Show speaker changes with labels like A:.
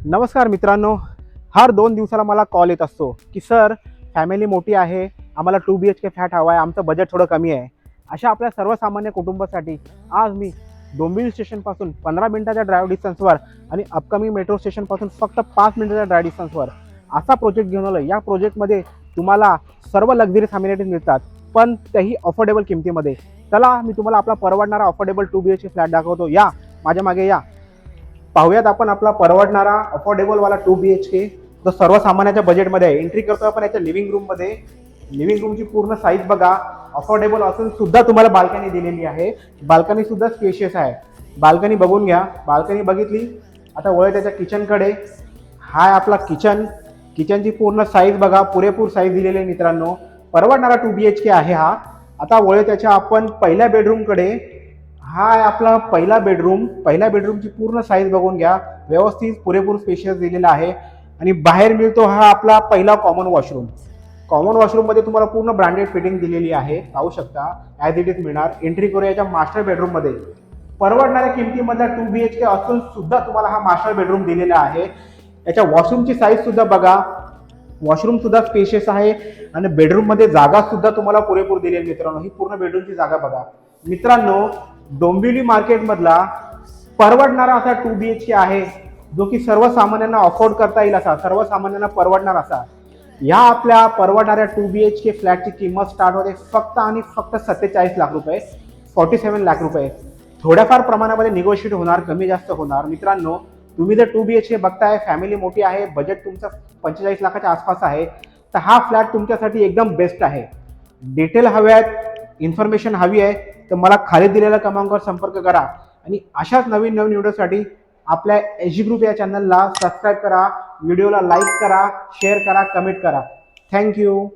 A: नमस्कार मित्रांनो, हर 2 दिवसाला मला कॉल येत असतो की सर फॅमिली मोठी आहे, आम्हाला 2 BHK फ्लॅट हवा आहे, आमचं बजेट थोडं कमी आहे. अशा आपल्या सर्वसामान्य कुटुंबासाठी आज मी डोंबिवली स्टेशनपासून 15 मिनिटाच्या ड्राईव्ह डिस्टन्सवर आणि अपकमिंग मेट्रो स्टेशनपासून फक्त 5 मिनिटाच्या ड्राईव्ह डिस्टन्सवर असा प्रोजेक्ट घेऊन आलो. या प्रोजेक्टमध्ये तुम्हाला सर्व लक्झरीज अम्युनिटीज मिळतात, पण त्याही अफोर्डेबल किमतीमध्ये. चला मी तुम्हाला आपला परवडणारा अफोर्डेबल 2 BHK फ्लॅट दाखवतो. या माझ्या मागे या, पाहूयात आपण आपला परवडणारा अफोर्डेबलवाला 2 BHK जो सर्वसामान्याच्या बजेटमध्ये आहे. एंट्री करतो आपण याच्या लिव्हिंग रूममध्ये. लिव्हिंग रूमची पूर्ण साईज बघा, अफोर्डेबल असून सुद्धा तुम्हाला बाल्कनी दिलेली आहे. बाल्कनी सुद्धा स्पेशियस आहे. बाल्कनी बघून घ्या. बाल्कनी बघितली, आता वळ त्याच्या किचनकडे. हा आहे आपला किचन. किचनची पूर्ण साईज बघा, पुरेपूर साईज दिलेली आहे मित्रांनो. परवडणारा 2 BHK आहे हा. आता वळ त्याच्या आपण पहिल्या बेडरूमकडे. हा आहे आपला पहिला बेडरूम. पहिल्या बेडरूमची पूर्ण साईज बघून घ्या, व्यवस्थित पुरेपूर स्पेशियस दिलेला आहे. आणि बाहेर मिळतो हा आपला पहिला कॉमन वॉशरूम. कॉमन वॉशरूममध्ये तुम्हाला पूर्ण ब्रँडेड फिटिंग दिलेली आहे, पाहू शकता. ॲज इट इज मिळणार. एंट्री करूया याच्या मास्टर बेडरूममध्ये. परवडणाऱ्या किमतीमधला 2 BHK असून सुद्धा तुम्हाला हा मास्टर बेडरूम दिलेला आहे. याच्या वॉशरूमची साईज सुद्धा बघा, वॉशरूम सुद्धा स्पेशियस आहे आणि बेडरूममध्ये जागा सुद्धा तुम्हाला पुरेपूर दिलेली आहे मित्रांनो. ही पूर्ण बेडरूमची जागा बघा मित्रांनो. डोंबिवली मार्केटमधला परवडणारा असा 2 BHK आहे, जो की सर्वसामान्यांना अफोर्ड करता येईल असा, सर्वसामान्यांना परवडणार असा. या आपल्या परवडणाऱ्या 2 BHK फ्लॅटची किंमत स्टार्ट होते फक्त आणि फक्त 47 लाख रुपये, 47 लाख रुपये. थोड्याफार प्रमाणामध्ये निगोशिएट होणार, कमी जास्त होणार मित्रांनो. तुम्ही जर 2 BHK बघताय, फॅमिली मोठी आहे, बजेट तुमचं 45 लाखाच्या आसपास आहे, तर हा फ्लॅट तुमच्यासाठी एकदम बेस्ट आहे. डिटेल हवे आहेत, इन्फॉर्मेशन हवी आहे, तर मला खाली दिलेल्या क्रमांकावर संपर्क करा. आणि अशाच नवीन नवीन व्हिडिओसाठी आपल्या एजी ग्रुप या चॅनलला सबस्क्राईब करा, व्हिडिओला लाईक करा, शेअर करा, कमेंट करा. थँक्यू.